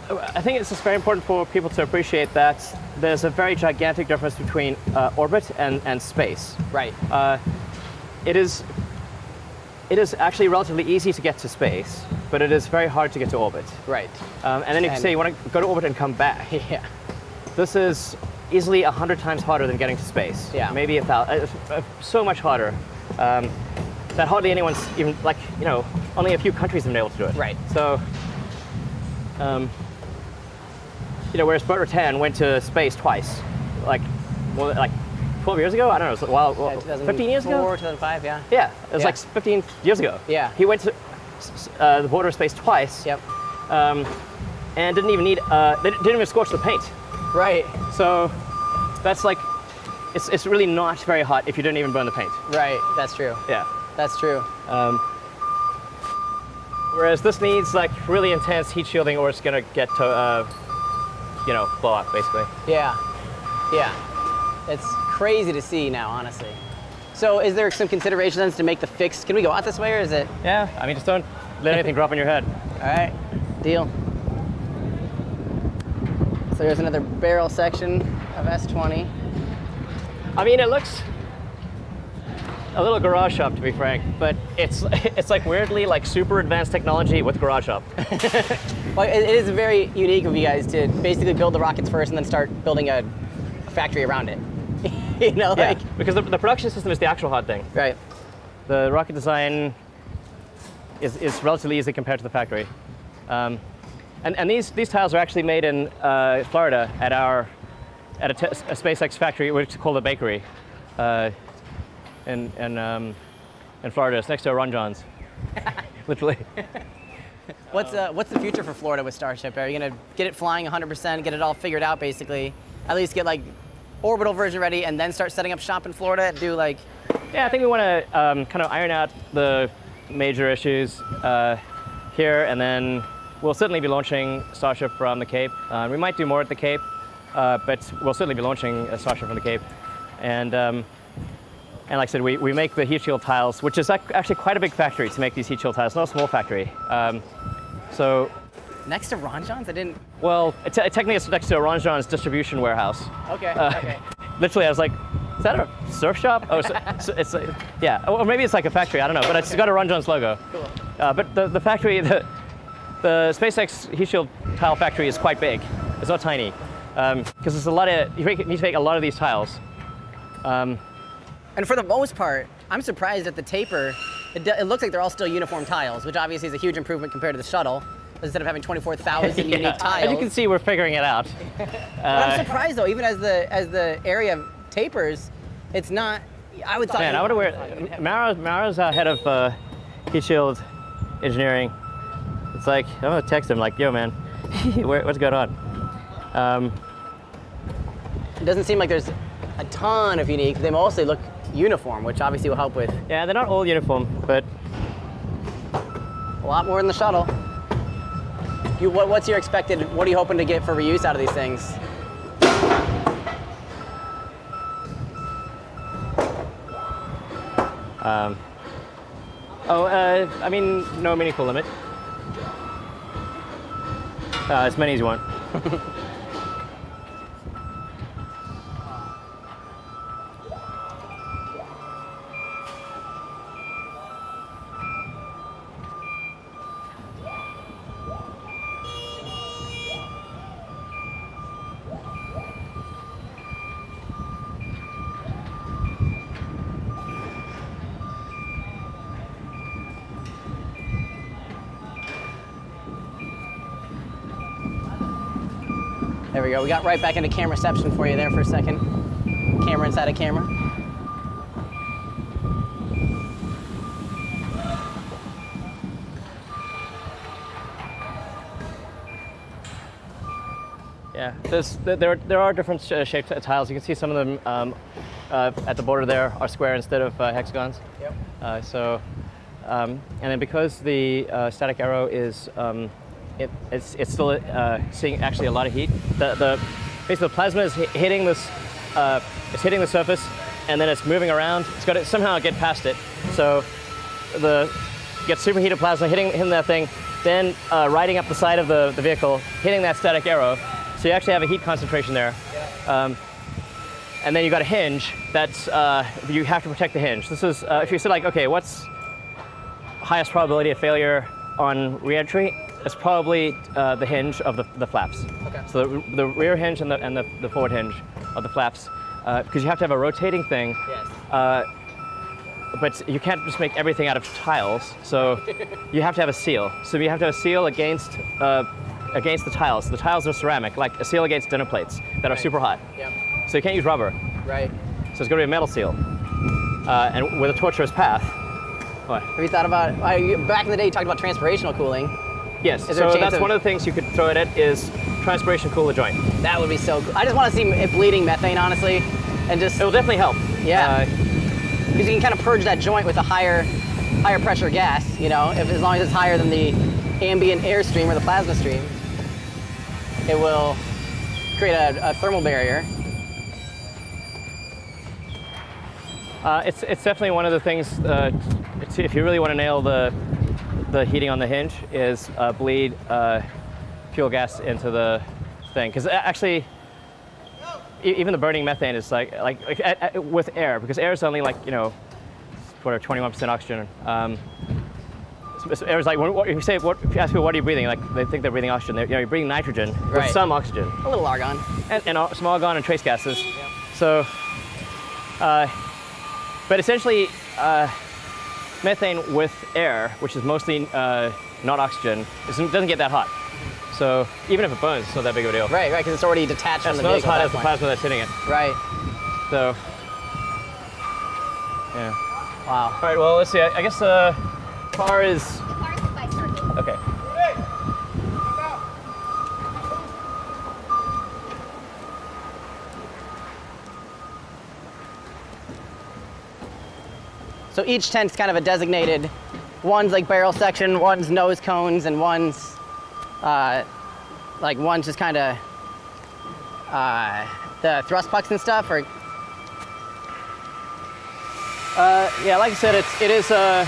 I think it's just very important for people to appreciate that there's a very gigantic difference between orbit and space. Right. It is actually relatively easy to get to space, but it is very hard to get to orbit. Right. And then if you say you want to go to orbit and come back, this is easily 100 times harder than getting to space. Yeah. Maybe 1,000. So much harder. That hardly anyone's even, like, only a few countries have been able to do it. Right. So, whereas Burt Rutan went to space twice, like 12 years ago? I don't know. It was, well, 15 years ago? 2005, yeah. Yeah, it was like 15 years ago. Yeah. He went to the border of space twice. Yep. And didn't even need, they didn't even scorch the paint. Right. So that's like, it's really not very hot if you didn't even burn the paint. Right, that's true. Yeah. That's true. Whereas this needs like really intense heat shielding or it's gonna get to, blow up basically. Yeah, yeah. It's crazy to see now, honestly. So is there some considerations to make the fix? Can we go out this way or is it? Yeah, I mean, just don't let anything drop on your head. All right, deal. So there's another barrel section of S20. I mean, it looks a little garage shop, to be frank, but it's like weirdly like super advanced technology with garage shop. Well, it is very unique of you guys to basically build the rockets first and then start building a factory around it. Yeah, because the production system is the actual hard thing. Right. The rocket design is relatively easy compared to the factory. And these tiles are actually made in Florida at a SpaceX factory, which is called a bakery. In Florida. It's next to a Ron John's, literally. What's the future for Florida with Starship? Are you gonna get it flying 100%, get it all figured out basically, at least get like orbital version ready, and then start setting up shop in Florida? Do like? Yeah, I think we want to kind of iron out the major issues here, and then we'll certainly be launching Starship from the Cape. We might do more at the Cape, but we'll certainly be launching Starship from the Cape, and like I said, we make the heat shield tiles, which is actually quite a big factory to make these heat shield tiles, not a small factory. So next to Ron John's? I didn't. Well, technically it's next to a Ron John's distribution warehouse. Okay. Okay. Literally, I was like, is that a surf shop? Oh, so it's like, yeah, or maybe it's like a factory. I don't know, but it's got a Ron John's logo. Cool. But the factory, the SpaceX heat shield tile factory is quite big. It's not tiny, because there's a lot of you need to make a lot of these tiles. And for the most part, I'm surprised at the taper. It looks like they're all still uniform tiles, which obviously is a huge improvement compared to the shuttle. Instead of having 24,000 unique tiles. As you can see, we're figuring it out. I'm surprised though, even as the area tapers, it's not. I would thought. Man, I would have wear. Mara's head of heat shield engineering. It's like I'm gonna text him like, "Yo, man, what's going on?" It doesn't seem like there's a ton of unique. They mostly look uniform, which obviously will help with. Yeah, they're not all uniform, but a lot more in the shuttle. What's your expected? What are you hoping to get for reuse out of these things? I mean, no meaningful limit. As many as you want. There we go. We got right back into camera reception for you there for a second. Camera inside a camera. Yeah, there are different shaped tiles. You can see some of them at the border there are square instead of hexagons. Yep. And then because the static arrow is it's still seeing actually a lot of heat. Basically the plasma is hitting this, it's hitting the surface, and then it's moving around. It's got to somehow get past it. So gets superheated plasma hitting that thing, then riding up the side of the vehicle, hitting that static arrow. So you actually have a heat concentration there. Yeah. And then you got a hinge that's you have to protect the hinge. This is if you said like, okay, what's highest probability of failure on re-entry? It's probably the hinge of the flaps. Okay. So the rear hinge and the forward hinge of the flaps, because you have to have a rotating thing. Yes. But you can't just make everything out of tiles. So you have to have a seal. So you have to have a seal against the tiles. The tiles are ceramic, like a seal against dinner plates that are super hot. Yep. So you can't use rubber. Right. So it's going to be a metal seal, and with a tortuous path. What? Have you thought about, back in the day you talked about transpirational cooling. Yes, so that's one of the things you could throw it at is transpiration cool the joint. That would be so cool. I just want to see it bleeding methane, honestly, and just... It will definitely help. Yeah, because you can kind of purge that joint with a higher pressure gas, you know, as long as it's higher than the ambient air stream or the plasma stream. It will create a thermal barrier. It's definitely one of the things, if you really want to nail the heating on the hinge, is bleed fuel gas into the thing. Because actually, even the burning methane is like with air, because air is only like, you know, whatever, 21% oxygen. So air is like, if you ask people what are you breathing, like they think they're breathing oxygen. You're breathing nitrogen with some oxygen. A little argon. And some argon and trace gases. Yeah. So, but essentially, methane with air, which is mostly not oxygen, doesn't get that hot. So even if it burns, it's not that big of a deal. Right, because it's already detached from the vehicle. It's not as hot as the plasma that's hitting it. Right. So, yeah. Wow. All right, well, let's see. I guess the car is... The car's by circuit. Okay. So each tent's kind of a designated, one's like barrel section, one's nose cones, and one's one's just kind of the thrust pucks and stuff. Or yeah, like I said, it is a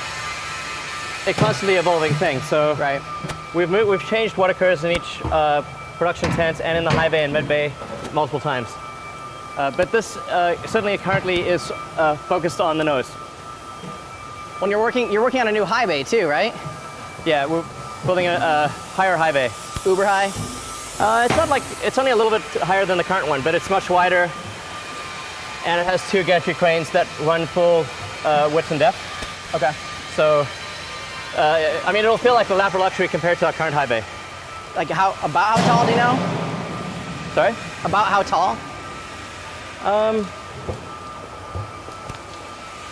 constantly evolving thing. So right. We've changed what occurs in each production tent and in the high bay and mid bay multiple times. But this certainly currently is focused on the nose. When you're working on a new high bay too, right? Yeah, we're building a higher high bay. Uber high? It's not like, it's only a little bit higher than the current one, but it's much wider, and it has 2 gantry cranes that run full width and depth. Okay. So, I mean, it'll feel like the lateral luxury compared to our current high bay. Like about how tall do you know? Sorry? About how tall?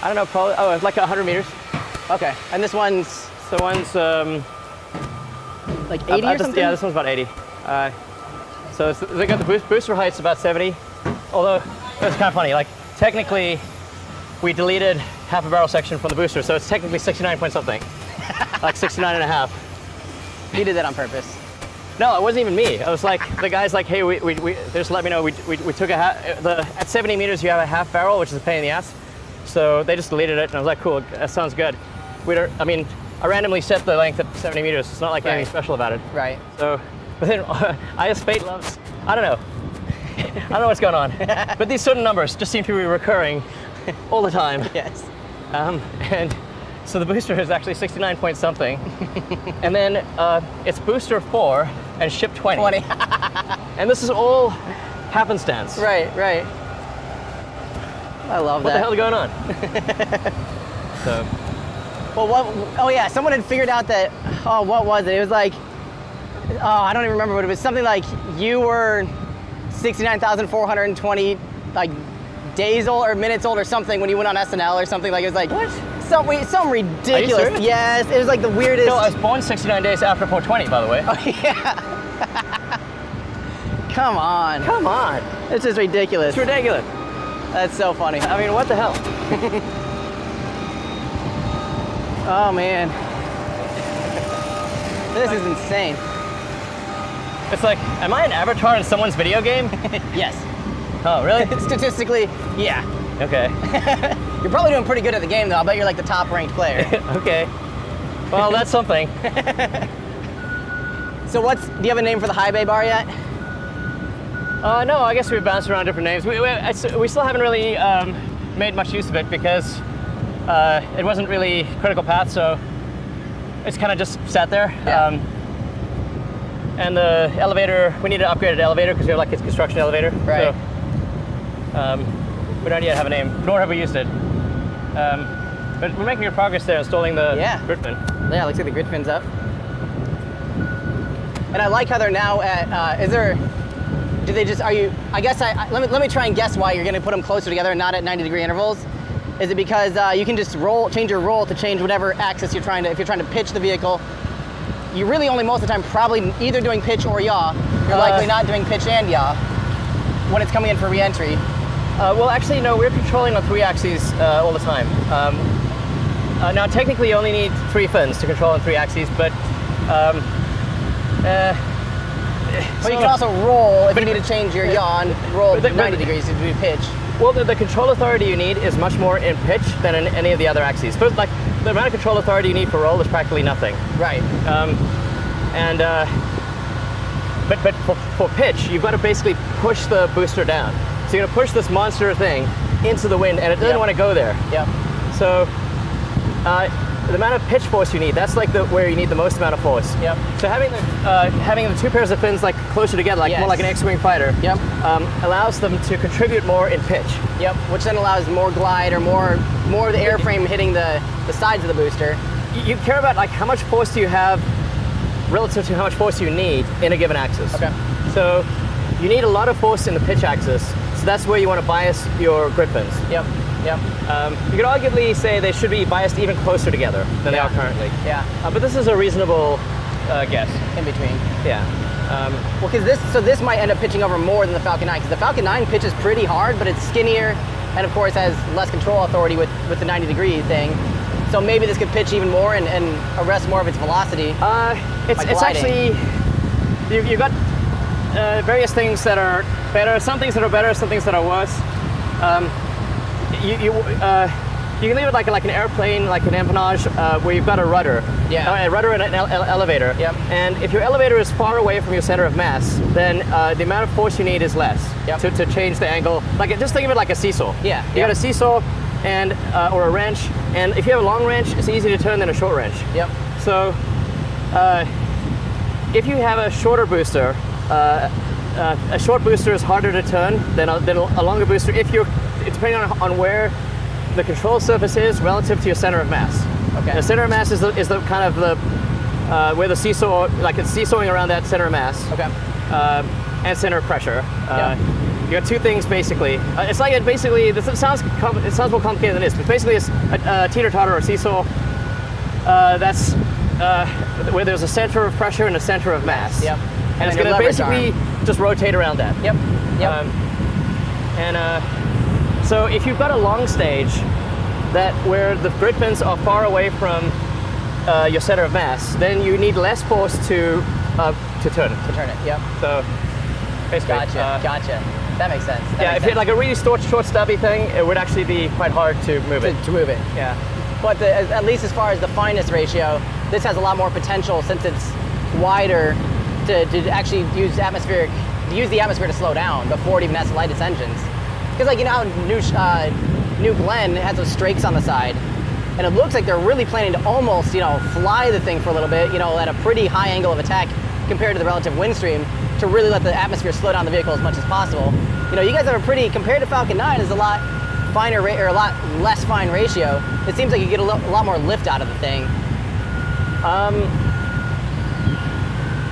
I don't know, probably, it's like 100 meters. Okay, and this one's? So one's like 80 or something? Yeah, this one's about 80. So they got the booster height's about 70. Although, it's kind of funny, like technically we deleted half a barrel section from the booster, so it's technically 69 point something. Like 69 and a half. You did that on purpose. No, it wasn't even me. I was like, the guy's like, hey, we just let me know, we took at 70 meters you have a half barrel, which is a pain in the ass. So they just deleted it, and I was like, cool, that sounds good. I randomly set the length at 70 meters. It's not like anything special about it. Right. So, but then IS Fate loves, I don't know. I don't know what's going on. But these certain numbers just seem to be recurring all the time. Yes. And so the booster is actually 69 point something. And then it's booster 4 and ship 20. 20. And this is all happenstance. Right. I love that. What the hell is going on? So. Well, oh yeah, someone had figured out that, what was it? It was like, I don't even remember what it was. Something like you were 69,420 like days old or minutes old or something when you went on SNL or something. Like it was like, what? Some ridiculous. Are you serious? Yes, it was like the weirdest. No, I was born 69 days after 420, by the way. Oh yeah. Come on. Come on. It's just ridiculous. It's ridiculous. That's so funny. I mean, what the hell? Oh man. This is insane. It's like, am I an avatar in someone's video game? Yes. Oh, really? Statistically, yeah. Okay. You're probably doing pretty good at the game though. I'll bet you're like the top ranked player. Okay. Well, that's something. So do you have a name for the high bay bar yet? No, I guess we've bounced around different names. We still haven't really made much use of it because it wasn't really critical path, so it's kind of just sat there. Yeah. And the elevator, we need an upgraded elevator because we have like its construction elevator. Right. So, we don't yet have a name, nor have we used it. But we're making good progress there installing the grid fin. Yeah, looks like the grid fin's up. And I like how they're now at, do do they just, are you, I guess, let me try and guess why you're going to put them closer together and not at 90-degree intervals. Is it because you can just change your roll to change whatever axis you're trying to, if you're trying to pitch the vehicle, you really only most of the time probably either doing pitch or yaw. You're likely not doing pitch and yaw when it's coming in for re-entry. Well, actually, no, we're controlling on 3 axes all the time. Now, technically, you only need 3 fins to control on 3 axes, but but you can also roll if you need to change your yaw and roll 90 degrees to do pitch. Well, the control authority you need is much more in pitch than in any of the other axes. But like the amount of control authority you need for roll is practically nothing. Right. But for pitch, you've got to basically push the booster down. So you're going to push this monster thing into the wind, and it doesn't want to go there. Yep. So the amount of pitch force you need, that's like where you need the most amount of force. Yep. So having the 2 pairs of fins like closer together, like more like an X-wing fighter, yep. Allows them to contribute more in pitch. Yep. Which then allows more glide or more of the airframe hitting the sides of the booster. You care about like how much force do you have relative to how much force you need in a given axis. Okay. So you need a lot of force in the pitch axis. So that's where you want to bias your grid fins. Yep. Yep. You could arguably say they should be biased even closer together than they are currently. Yeah. But this is a reasonable guess. In between. Yeah. Well, because this might end up pitching over more than the Falcon 9, because the Falcon 9 pitches pretty hard, but it's skinnier, and of course has less control authority with the 90-degree thing. So maybe this could pitch even more and arrest more of its velocity. It's actually you've got various things that are better. Some things that are better. Some things that are worse. You can leave it like an airplane, like an empennage, where you've got a rudder. Yeah. A rudder and an elevator. Yep. And if your elevator is far away from your center of mass, then the amount of force you need is less to change the angle. Like just think of it like a seesaw. Yeah. You got a seesaw and or a wrench, and if you have a long wrench, it's easier to turn than a short wrench. Yep. So if you have a shorter booster, a short booster is harder to turn than a longer booster. Depending on where the control surface is relative to your center of mass. Okay. The center of mass is the kind of the where the seesaw, like it's seesawing around that center of mass. Okay. And center of pressure. You got 2 things basically. It's like it sounds more complicated than this, but basically it's a teeter-totter or seesaw. That's where there's a center of pressure and a center of mass. Yep. And it's going to basically just rotate around that. Yep. Yep. So if you've got a long stage where the grid fins are far away from your center of mass, then you need less force to turn it. To turn it. Yep. So basically, Gotcha. That makes sense. If you had like a really short stubby thing, it would actually be quite hard to move it. To move it. Yeah. But at least as far as the fineness ratio, this has a lot more potential since it's wider to actually use the atmosphere to slow down before it even has to light its engines. Because like, you know how New Glenn has those strakes on the side, and it looks like they're really planning to almost, fly the thing for a little bit, at a pretty high angle of attack compared to the relative wind stream to really let the atmosphere slow down the vehicle as much as possible. You guys have a pretty, compared to Falcon 9, is a lot finer or a lot less fine ratio. It seems like you get a lot more lift out of the thing.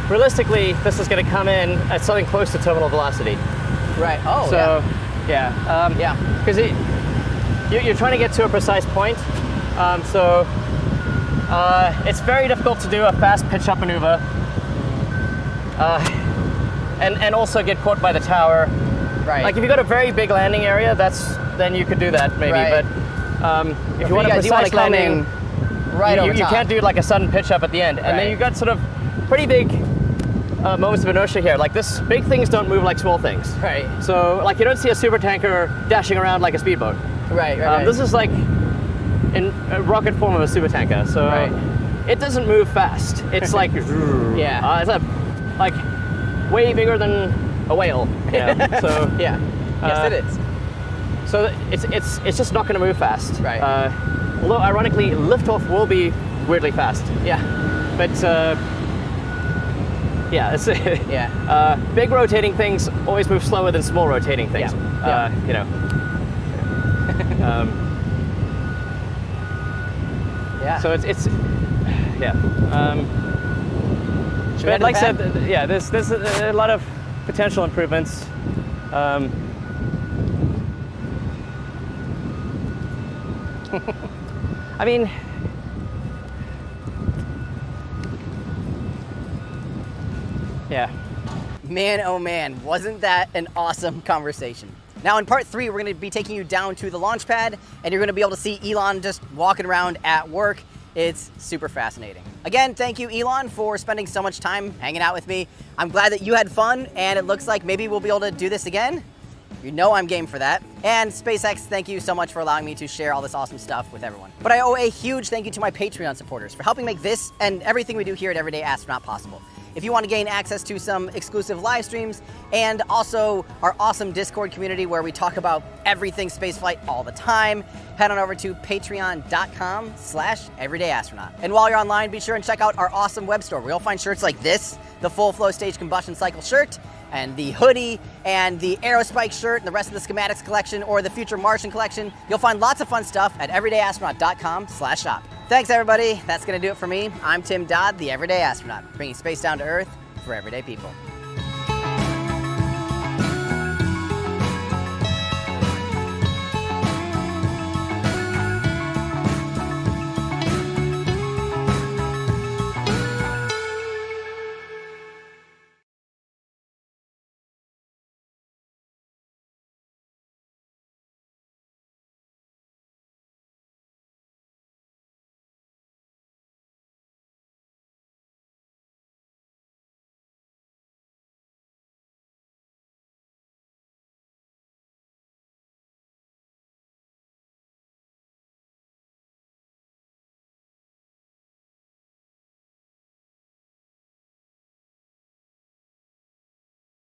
Realistically, this is going to come in at something close to terminal velocity. Right. Oh, so, yeah. Because you're trying to get to a precise point. So it's very difficult to do a fast pitch up maneuver. And also get caught by the tower. Right. Like if you've got a very big landing area, then you could do that maybe. Right. But if you want a precise landing, you can't do like a sudden pitch up at the end. And then you've got sort of pretty big moments of inertia here. Like this, big things don't move like small things. Right. So like you don't see a super tanker dashing around like a speedboat. Right. This is like in a rocket form of a super tanker. So it doesn't move fast. It's like yeah. It's like way bigger than a whale. So yeah. Yes, it is. So it's just not going to move fast. Right. Although ironically, liftoff will be weirdly fast. Yeah. But it's yeah. Big rotating things always move slower than small rotating things. Yeah. Yeah. So it's yeah. Should we But like I head to said, there's a lot of potential improvements. I mean, yeah. Man, oh man, wasn't that an awesome conversation? Now in part 3, we're gonna be taking you down to the launch pad, and you're gonna be able to see Elon just walking around at work. It's super fascinating. Again, thank you, Elon, for spending so much time hanging out with me. I'm glad that you had fun, and it looks like maybe we'll be able to do this again. You know I'm game for that. And SpaceX, thank you so much for allowing me to share all this awesome stuff with everyone. But I owe a huge thank you to my Patreon supporters for helping make this and everything we do here at Everyday Astronaut possible. If you want to gain access to some exclusive live streams and also our awesome Discord community where we talk about everything spaceflight all the time, head on over to patreon.com/everydayastronaut. And while you're online, be sure and check out our awesome web store where you'll find shirts like this, the full flow stage combustion cycle shirt, and the hoodie, and the Aerospike shirt, and the rest of the schematics collection, or the Future Martian collection. You'll find lots of fun stuff at everydayastronaut.com/shop. Thanks, everybody. That's gonna do it for me. I'm Tim Dodd, the Everyday Astronaut, bringing space down to Earth for everyday people.